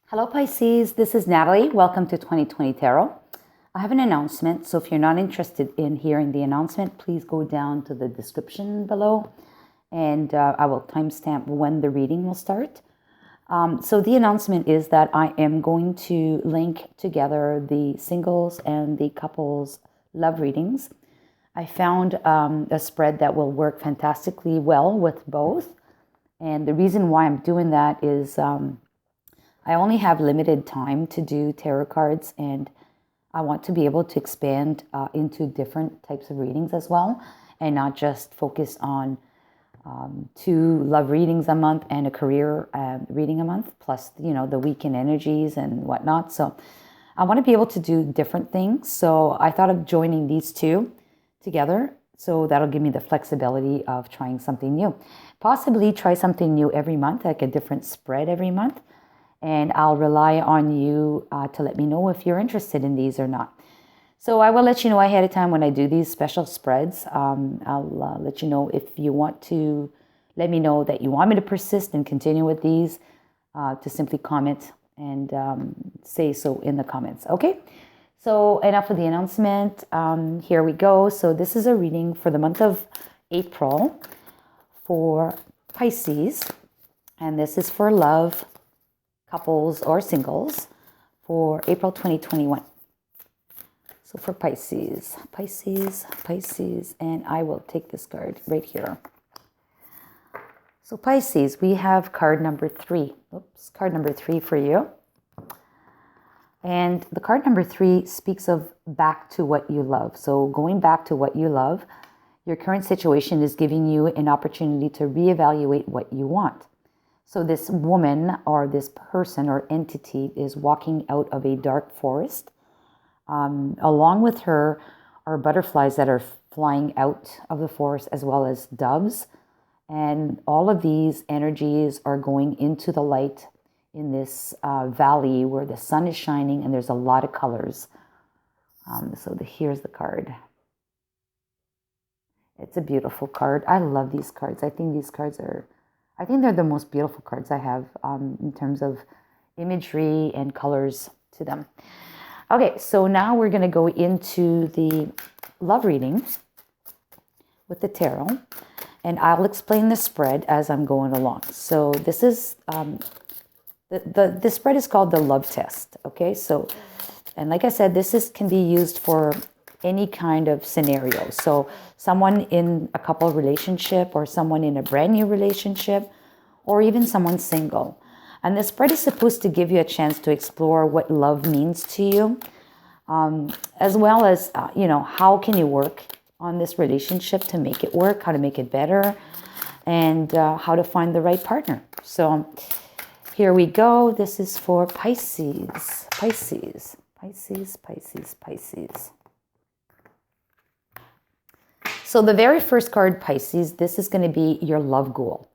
Hello Pisces, this is Natalie. Welcome to 2020 Tarot. I have an announcement, so if you're not interested in hearing the announcement, please go down to the description below and I will timestamp when the reading will start. So the announcement is that I am going to link together the singles and the couples love readings. I found a spread that will work fantastically well with both. And the reason why I'm doing that is I only have limited time to do tarot cards, and I want to be able to expand into different types of readings as well, and not just focus on 2 love readings a month and a career reading a month, plus, the weekend energies and whatnot. So I want to be able to do different things. So I thought of joining these 2 together. So that'll give me the flexibility of trying something new. Possibly try something new every month, like a different spread every month. And I'll rely on you to let me know if you're interested in these or not. So I will let you know ahead of time when I do these special spreads. I'll let you know if you want to let me know that you want me to persist and continue with these, to simply comment and say so in the comments. Okay, so enough of the announcement. Here we go. So this is a reading for the month of April for Pisces. And this is for love, couples or singles for April 2021. So for Pisces, and I will take this card right here. So Pisces, we have card number 3. Oops, card number 3 for you. And the card number 3 speaks of back to what you love. So going back to what you love, your current situation is giving you an opportunity to reevaluate what you want. So this woman or this person or entity is walking out of a dark forest. Along with her are butterflies that are flying out of the forest, as well as doves. And all of these energies are going into the light in this valley where the sun is shining and there's a lot of colors. Here's the card. It's a beautiful card. I love these cards. I think they're the most beautiful cards I have in terms of imagery and colors to them. Okay, so now we're going to go into the love reading with the tarot, and I'll explain the spread as I'm going along. So this is, the spread is called the love test, okay? So, and like I said, can be used for any kind of scenario. So someone in a couple relationship, or someone in a brand new relationship, or even someone single. And the spread is supposed to give you a chance to explore what love means to you, as well as, how can you work on this relationship to make it work, how to make it better, and how to find the right partner. So here we go. This is for Pisces. Pisces. So the very first card, Pisces, this is going to be your love goal.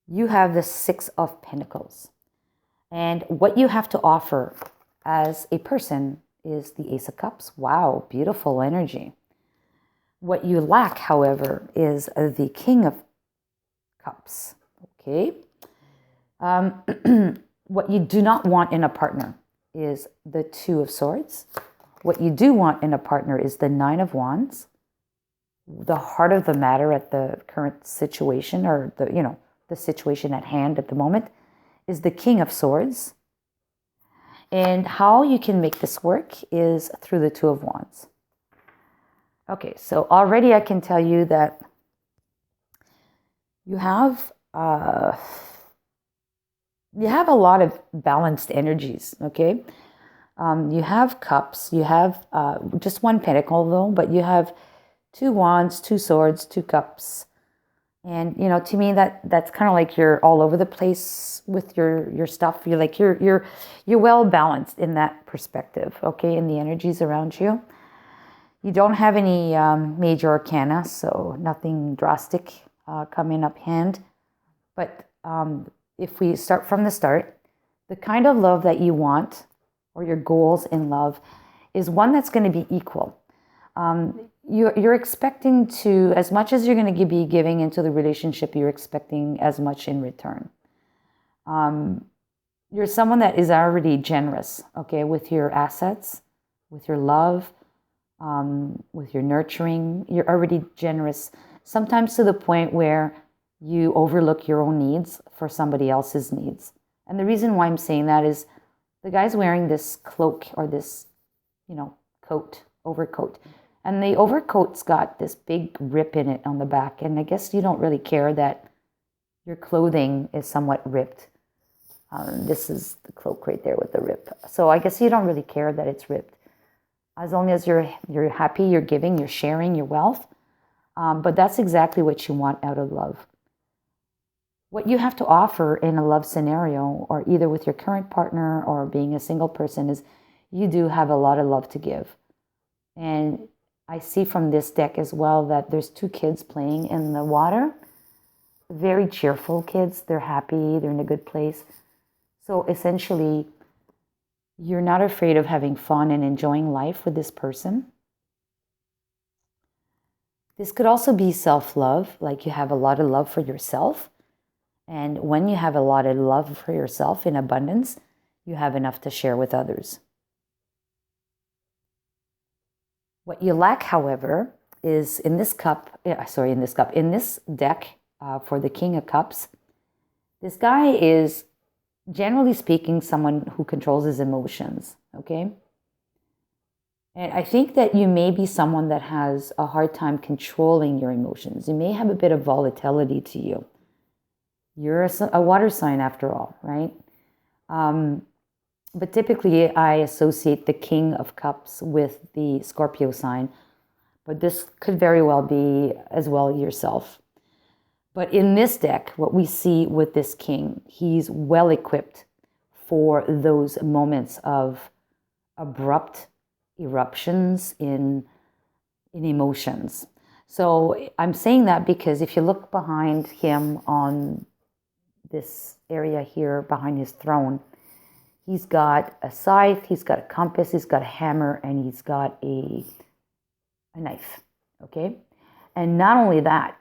You have the 6 of Pentacles. And what you have to offer as a person is the Ace of Cups. Wow, beautiful energy. What you lack, however, is the King of Cups. Okay. What you do not want in a partner is the 2 of Swords. What you do want in a partner is the 9 of Wands. The heart of the matter at the current situation, or the situation at hand at the moment, is the King of Swords. And how you can make this work is through the 2 of Wands. Okay, so already I can tell you that you have a lot of balanced energies, okay? You have cups, you have just 1 pentacle though, but you have 2 wands, 2 swords, 2 cups. And, to me, that's kind of like you're all over the place with your stuff. You're well balanced in that perspective, okay, in the energies around you. You don't have any major arcana, so nothing drastic coming up hand. But if we start from the start, the kind of love that you want, or your goals in love, is one that's going to be equal. You're expecting to, as much as you're going to be giving into the relationship, you're expecting as much in return. you're someone that is already generous, okay, with your assets, with your love, with your nurturing. You're already generous, sometimes to the point where you overlook your own needs for somebody else's needs. And the reason why I'm saying that is the guy's wearing this cloak or this, coat, overcoat. And the overcoat's got this big rip in it on the back. And I guess you don't really care that your clothing is somewhat ripped. This is the cloak right there with the rip. So I guess you don't really care that it's ripped. As long as you're happy, you're giving, you're sharing your wealth. But that's exactly what you want out of love. What you have to offer in a love scenario, or either with your current partner or being a single person, is you do have a lot of love to give. And I see from this deck as well that there's 2 kids playing in the water. Very cheerful kids. They're happy. They're in a good place. So essentially, you're not afraid of having fun and enjoying life with this person. This could also be self-love, like you have a lot of love for yourself. And when you have a lot of love for yourself in abundance, you have enough to share with others. What you lack, however, is in this deck for the King of Cups, this guy is, generally speaking, someone who controls his emotions, okay? And I think that you may be someone that has a hard time controlling your emotions. You may have a bit of volatility to you. You're a water sign after all, right? But typically I associate the King of Cups with the Scorpio sign, but this could very well be as well yourself. But in this deck, what we see with this king, he's well equipped for those moments of abrupt eruptions in emotions. So I'm saying that because if you look behind him on this area here, behind his throne, he's got a scythe, he's got a compass, he's got a hammer, and he's got a knife, okay? And not only that,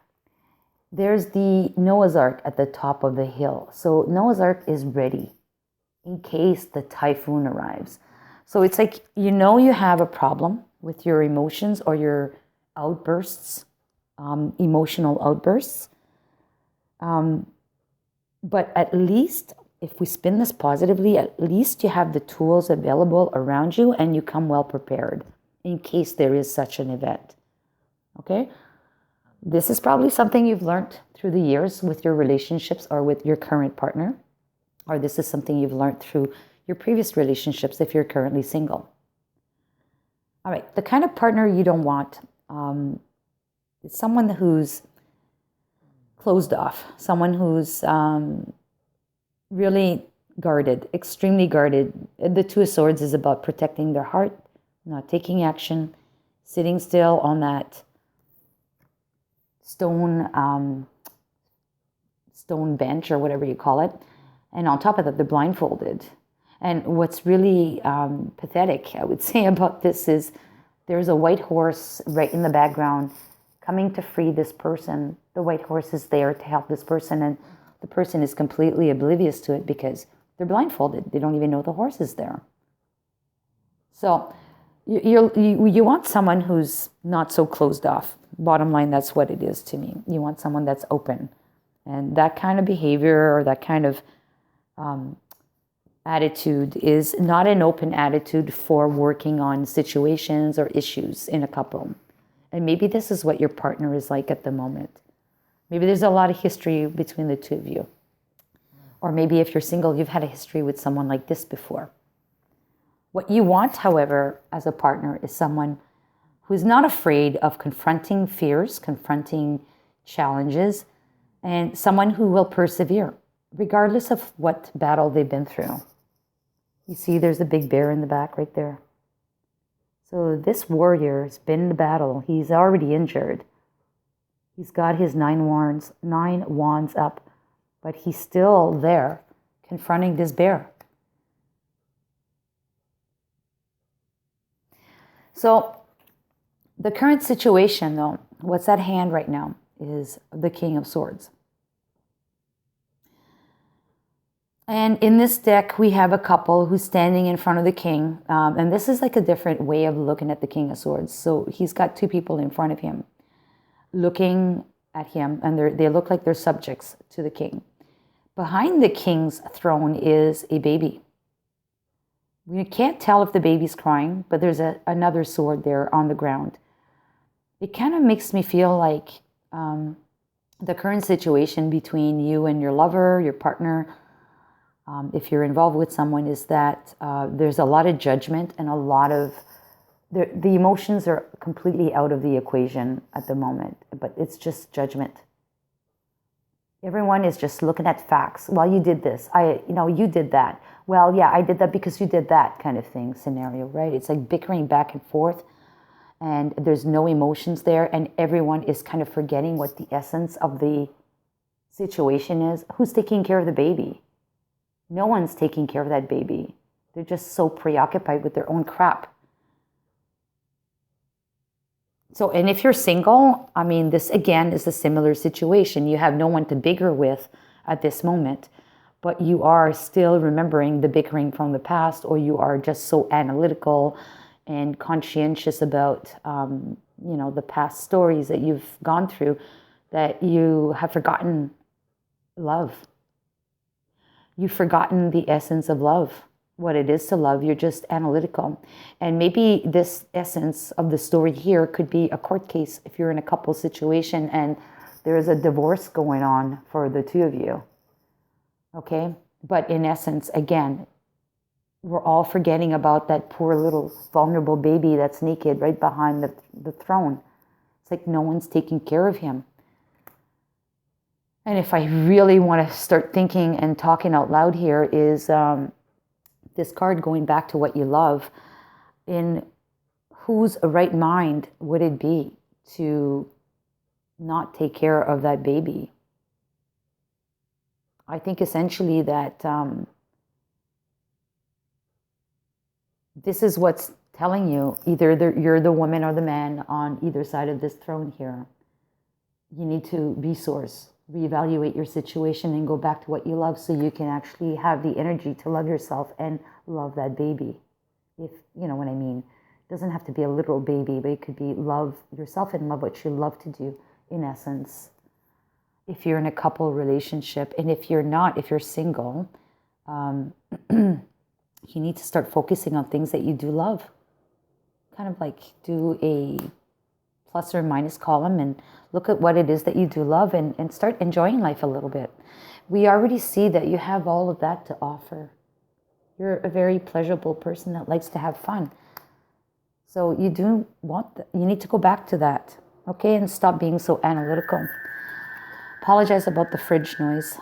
there's the Noah's Ark at the top of the hill. So Noah's Ark is ready in case the typhoon arrives. So it's like, you have a problem with your emotions or your outbursts, emotional outbursts. But at least, if we spin this positively, at least you have the tools available around you and you come well prepared in case there is such an event. Okay? This is probably something you've learned through the years with your relationships or with your current partner. Or this is something you've learned through your previous relationships if you're currently single. All right, the kind of partner you don't want is someone who's closed off, someone who's really guarded, extremely guarded. The Two of Swords is about protecting their heart, not taking action, sitting still on that stone bench or whatever you call it. And on top of that, they're blindfolded. And what's really pathetic, I would say, about this is there's a white horse right in the background coming to free this person. The white horse is there to help this person, and the person is completely oblivious to it because they're blindfolded. They don't even know the horse is there. So you want someone who's not so closed off. Bottom line, that's what it is to me. You want someone that's open. And that kind of behavior or that kind of attitude is not an open attitude for working on situations or issues in a couple. And maybe this is what your partner is like at the moment. Maybe there's a lot of history between the two of you. Or maybe if you're single, you've had a history with someone like this before. What you want, however, as a partner is someone who's not afraid of confronting fears, confronting challenges, and someone who will persevere, regardless of what battle they've been through. You see, there's a big bear in the back right there. So this warrior has been in the battle. He's already injured. He's got his 9 wands up, but he's still there confronting this bear. So the current situation, though, what's at hand right now is the King of Swords. And in this deck, we have a couple who's standing in front of the king. And this is like a different way of looking at the King of Swords. So he's got two people in front of him looking at him, and they look like they're subjects to the king. Behind the king's throne is a baby. We can't tell if the baby's crying, but there's another sword there on the ground. It kind of makes me feel like the current situation between you and your lover, your partner, if you're involved with someone, is that there's a lot of judgment and a lot of, the emotions are completely out of the equation at the moment, but it's just judgment. Everyone is just looking at facts. Well, you did this. You did that. Well, yeah, I did that because you did that kind of thing scenario, right? It's like bickering back and forth, and there's no emotions there, and everyone is kind of forgetting what the essence of the situation is. Who's taking care of the baby? No one's taking care of that baby. They're just so preoccupied with their own crap. So, and if you're single, I mean, this again is a similar situation. You have no one to bicker with at this moment, but you are still remembering the bickering from the past, or you are just so analytical and conscientious about, the past stories that you've gone through that you have forgotten love. You've forgotten the essence of love, what it is to love. You're just analytical. And maybe this essence of the story here could be a court case if you're in a couple situation and there is a divorce going on for the two of you. Okay? But in essence, again, we're all forgetting about that poor little vulnerable baby that's naked right behind the throne. It's like no one's taking care of him. And if I really want to start thinking and talking out loud here, is this card going back to what you love. In whose right mind would it be to not take care of that baby? I think essentially that this is what's telling you. Either you're the woman or the man on either side of this throne here. You need to reevaluate your situation and go back to what you love, so you can actually have the energy to love yourself and love that baby. If you know what I mean. It doesn't have to be a literal baby, but it could be love yourself and love what you love to do, in essence. If you're in a couple relationship, and if you're not, if you're single, you need to start focusing on things that you do love. Kind of like do a plus or minus column and look at what it is that you do love, and start enjoying life a little bit. We already see that you have all of that to offer. You're a very pleasurable person that likes to have fun. So you need to go back to that, okay? And stop being so analytical. Apologize about the fridge noise.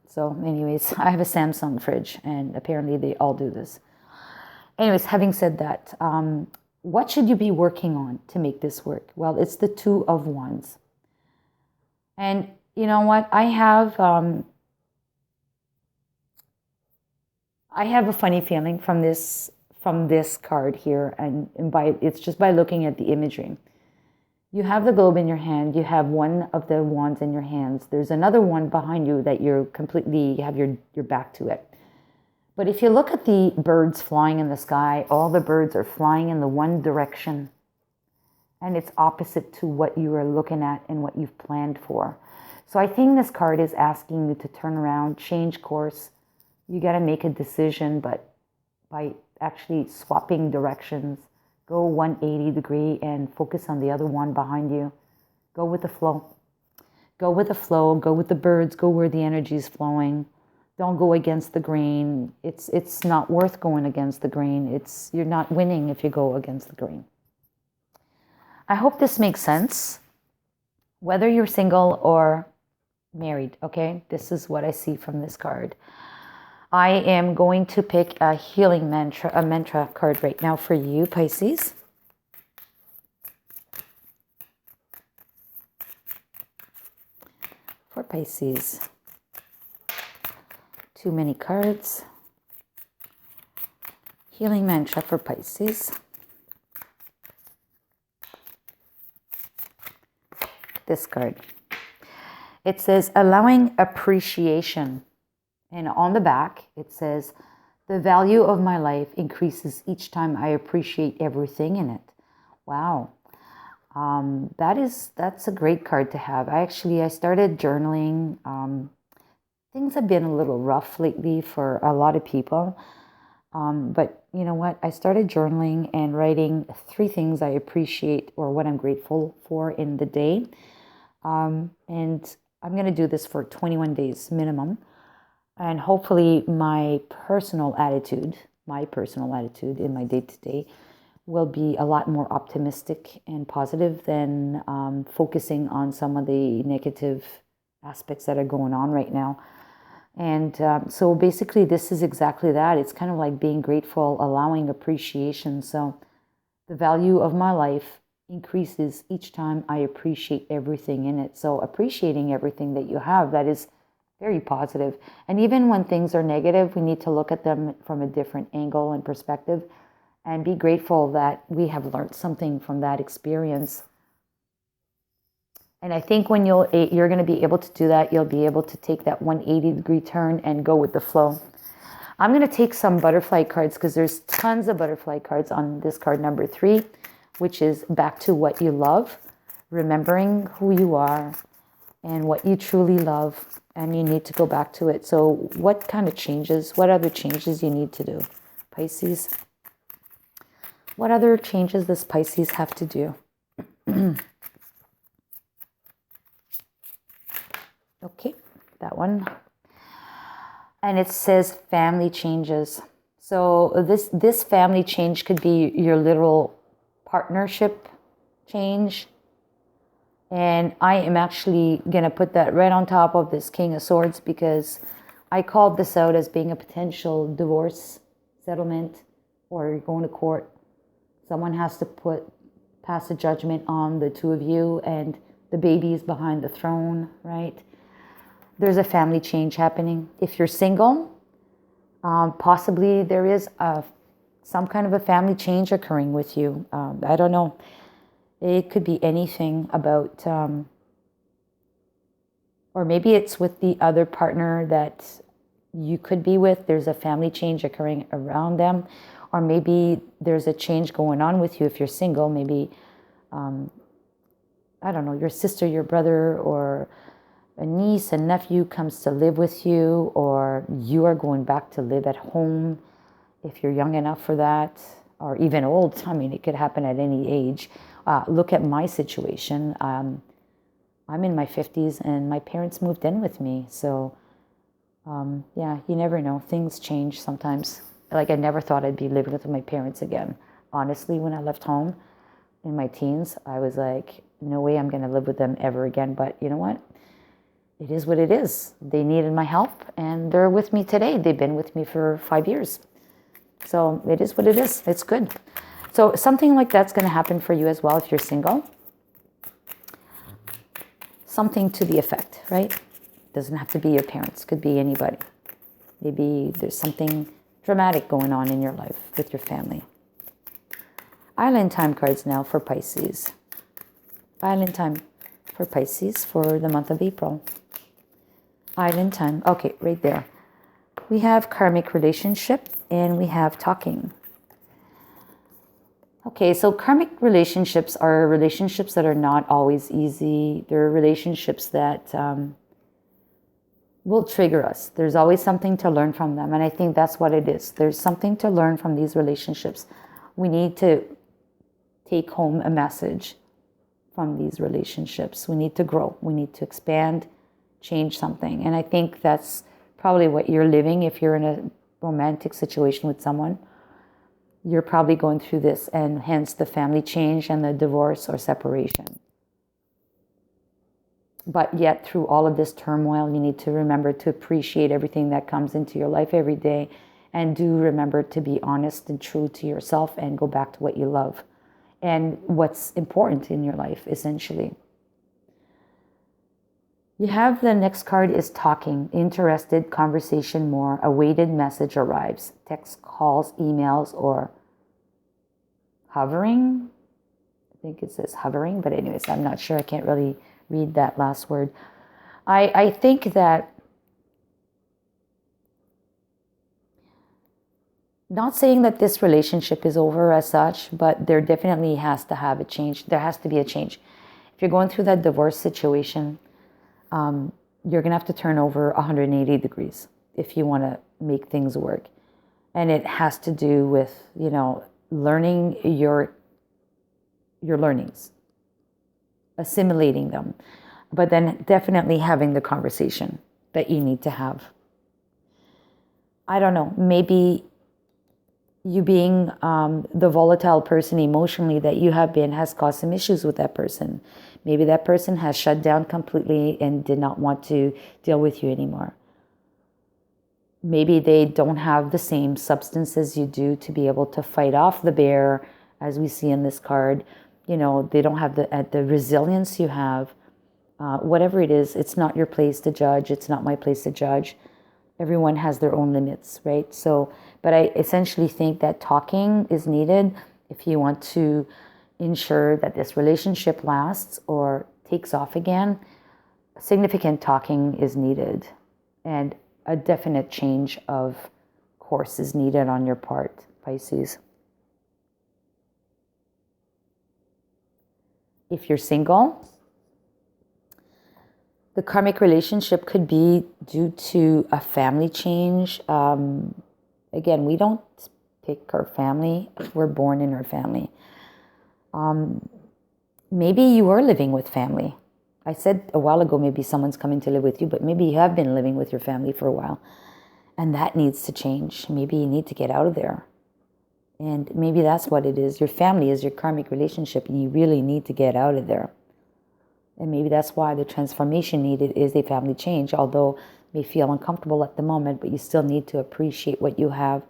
So anyways, I have a Samsung fridge, and apparently they all do this. Anyways, having said that, what should you be working on to make this work? Well, it's the Two of Wands. And you know what? I have a funny feeling from this card here, and it's just by looking at the imagery. You have the globe in your hand. You have one of the wands in your hands. There's another one behind you that you have your back to it. But if you look at the birds flying in the sky, all the birds are flying in the one direction. And it's opposite to what you are looking at and what you've planned for. So I think this card is asking you to turn around, change course. You got to make a decision, but by actually swapping directions, go 180 degree and focus on the other one behind you. Go with the flow. Go with the flow. Go with the birds. Go where the energy is flowing. Don't go against the grain. It's not worth going against the grain. You're not winning if you go against the grain. I hope this makes sense. Whether you're single or married, okay? This is what I see from this card. I am going to pick a healing mantra, a mantra card right now for you, Pisces. For Pisces. Too many cards. Healing mantra for Pisces. This card. It says, allowing appreciation And on the back, it says, the value of my life increases each time I appreciate everything in it. Wow. That's a great card to have. I started journaling. Things have been a little rough lately for a lot of people. But you know what? I started journaling and writing 3 things I appreciate or what I'm grateful for in the day. And I'm going to do this for 21 days minimum. And hopefully my personal attitude in my day-to-day will be a lot more optimistic and positive than focusing on some of the negative aspects that are going on right now. And so basically this is exactly that. It's kind of like being grateful, allowing appreciation. So the value of my life increases each time I appreciate everything in it. So appreciating everything that you have, that is very positive. And even when things are negative, we need to look at them from a different angle and perspective and be grateful that we have learned something from that experience. And I think when you're going to be able to do that, you'll be able to take that 180-degree turn and go with the flow. I'm going to take some butterfly cards because there's tons of butterfly cards on this card number 3, which is back to what you love, remembering who you are and what you truly love, and you need to go back to it. So what kind of changes, what other changes you need to do, Pisces? What other changes does Pisces have to do? Okay, that one. And it says family changes. So this family change could be your literal partnership change. And I am actually going to put that right on top of this King of Swords because I called this out as being a potential divorce settlement or you're going to court. Someone has to pass a judgment on the 2 of you and the baby is behind the throne, right? There's a family change happening. If you're single, possibly there is some kind of a family change occurring with you. I don't know. It could be anything about, or maybe it's with the other partner that you could be with. There's a family change occurring around them. Or maybe there's a change going on with you if you're single. Maybe, I don't know, your sister, your brother, or a niece and nephew comes to live with you, or you are going back to live at home if you're young enough for that, or even old. I mean, it could happen at any age. Look at my situation. I'm in my 50s and my parents moved in with me. So, yeah, you never know. Things change sometimes. Like I never thought I'd be living with my parents again. Honestly, when I left home in my teens, I was like, no way I'm going to live with them ever again. But you know what? It is what it is. They needed my help and they're with me today. They've been with me for 5 years. So it is what it is. It's good. So something like that's going to happen for you as well if you're single. Something to the effect, right? Doesn't have to be your parents. Could be anybody. Maybe there's something dramatic going on in your life with your family. Island time cards now for Pisces. Island time for Pisces for the month of April. Island time. Okay, right there. We have karmic relationship and we have talking. Okay, so karmic relationships are relationships that are not always easy. They're relationships that will trigger us. There's always something to learn from them. And I think that's what it is. There's something to learn from these relationships. We need to take home a message from these relationships. We need to grow. We need to expand, change something. And I think that's probably what you're living if you're in a romantic situation with someone. You're probably going through this, and hence the family change and the divorce or separation. But yet, through all of this turmoil, you need to remember to appreciate everything that comes into your life every day. And do remember to be honest and true to yourself and go back to what you love and what's important in your life, essentially. You have the next card is talking. Interested, conversation more. Awaited message arrives. Text, calls, emails, or hovering. I think it says hovering, but anyways, I'm not sure. I can't really read that last word. I think that Not saying that this relationship is over as such, but there definitely has to have a change. There has to be a change. If you're going through that divorce situation, you're going to have to turn over 180 degrees if you want to make things work. And it has to do with, learning your learnings, assimilating them, but then definitely having the conversation that you need to have. I don't know, maybe you being the volatile person emotionally that you have been has caused some issues with that person. Maybe that person has shut down completely and did not want to deal with you anymore. Maybe they don't have the same substance as you do to be able to fight off the bear, as we see in this card. They don't have the resilience you have. Whatever it is, it's not your place to judge. It's not my place to judge. Everyone has their own limits, right? So, but I essentially think that talking is needed if you want to ensure that this relationship lasts or takes off again. Significant talking is needed, and a definite change of course is needed on your part, Pisces. If you're single, the karmic relationship could be due to a family change. Again, we don't pick our family. We're born in our family. Maybe you are living with family. I said a while ago, maybe someone's coming to live with you, but maybe you have been living with your family for a while. And that needs to change. Maybe you need to get out of there. And maybe that's what it is. Your family is your karmic relationship, and you really need to get out of there. And maybe that's why the transformation needed is a family change, although it may feel uncomfortable at the moment, but you still need to appreciate what you have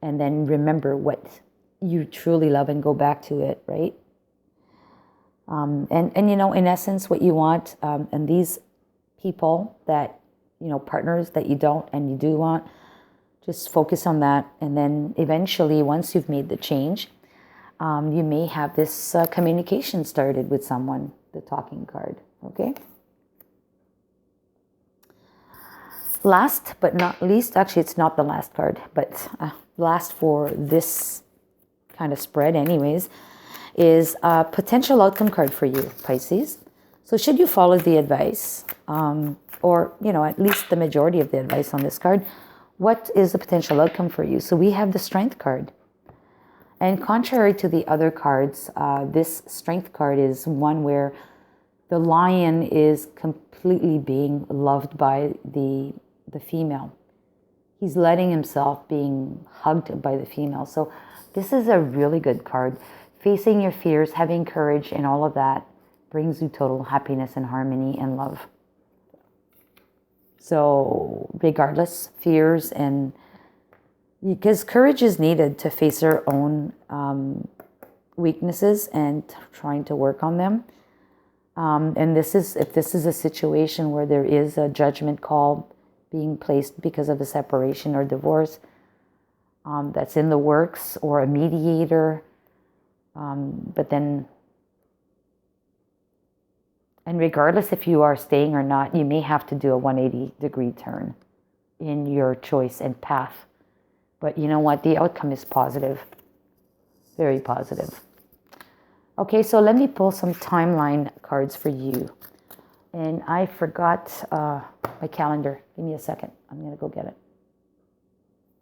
and then remember what you truly love and go back to it, right? And in essence, what you want, and these people that, partners that you don't and you do want, just focus on that. And then eventually, once you've made the change, you may have this communication started with someone, the talking card, okay? Last but not least, actually it's not the last card, but last for this kind of spread anyways, is a potential outcome card for you, Pisces. So should you follow the advice, or, at least the majority of the advice on this card, what is the potential outcome for you? So we have the Strength card. And contrary to the other cards, this Strength card is one where the lion is completely being loved by the female. He's letting himself being hugged by the female. So this is a really good card. Facing your fears, having courage, and all of that brings you total happiness and harmony and love. So regardless, fears, and because courage is needed to face our own weaknesses and trying to work on them. And if this is a situation where there is a judgment call being placed because of a separation or divorce that's in the works, or a mediator, but then, and regardless if you are staying or not, you may have to do a 180-degree turn in your choice and path. But you know what? The outcome is positive. Very positive. Okay, so let me pull some timeline cards for you. And I forgot my calendar. Give me a second. I'm going to go get it.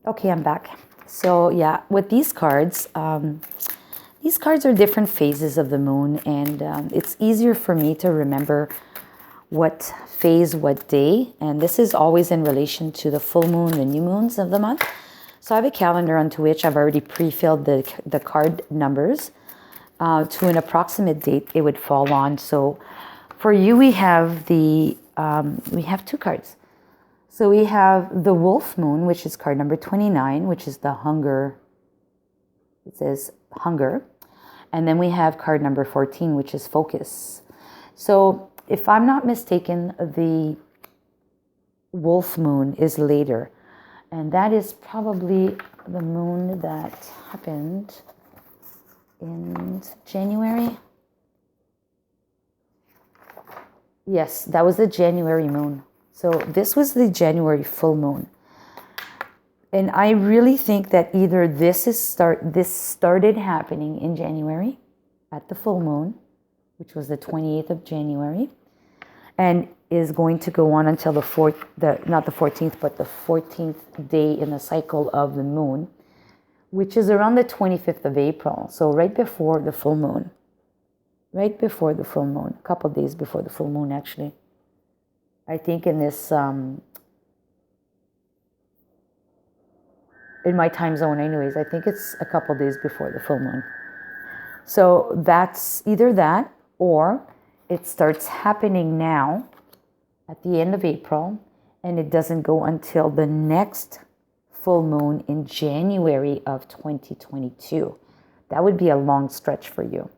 Okay, I'm back. So yeah, with these cards are different phases of the moon. And it's easier for me to remember what phase, what day. And this is always in relation to the full moon, the new moons of the month. So I have a calendar onto which I've already pre-filled the card numbers to an approximate date it would fall on. So for you, we have we have two cards. So we have the Wolf Moon, which is card number 29, which is the hunger. It says hunger. And then we have card number 14, which is focus. So if I'm not mistaken, the Wolf Moon is later. And that is probably the moon that happened in January. Yes, that was the January moon. So this was the January full moon. And I really think that either this started happening in January at the full moon, which was the 28th of January, and is going to go on until not the 14th, but the 14th day in the cycle of the moon, which is around the 25th of April. So right before the full moon. Right before the full moon, a couple of days before the full moon, actually. I think in this, in my time zone anyways, I think it's a couple of days before the full moon. So that's either that, or it starts happening now at the end of April, and it doesn't go until the next full moon in January of 2022. That would be a long stretch for you.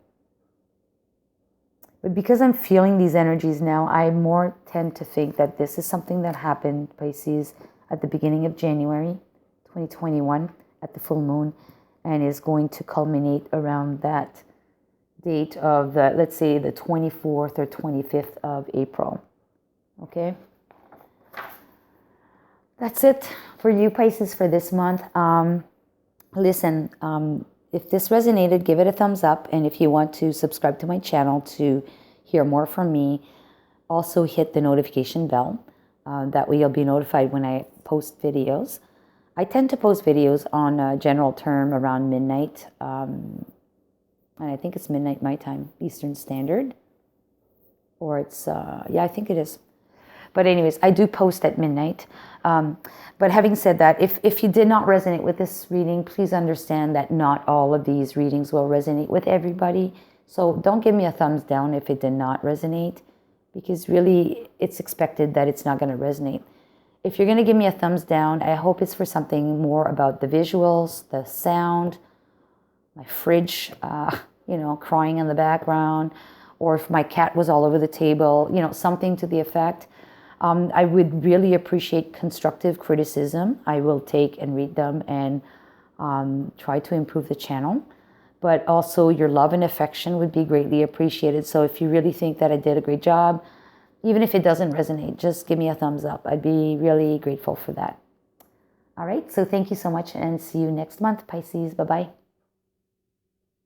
But because I'm feeling these energies now, I more tend to think that this is something that happened, Pisces, at the beginning of January 2021 at the full moon, and is going to culminate around that date of let's say the 24th or 25th of April. Okay? That's it for you, Pisces, for this month. Listen, if this resonated, give it a thumbs up. And if you want to subscribe to my channel to hear more from me, also hit the notification bell. That way you'll be notified when I post videos. I tend to post videos on a general term around midnight. And I think it's midnight my time, Eastern Standard. Or it's, yeah, I think it is. But anyways, I do post at midnight. But having said that, if you did not resonate with this reading, please understand that not all of these readings will resonate with everybody. So don't give me a thumbs down if it did not resonate, because really it's expected that it's not going to resonate. If you're going to give me a thumbs down, I hope it's for something more about the visuals, the sound, my fridge, crying in the background, or if my cat was all over the table, something to the effect. I would really appreciate constructive criticism. I will take and read them and try to improve the channel. But also your love and affection would be greatly appreciated. So if you really think that I did a great job, even if it doesn't resonate, just give me a thumbs up. I'd be really grateful for that. All right, so thank you so much and see you next month, Pisces. Bye-bye.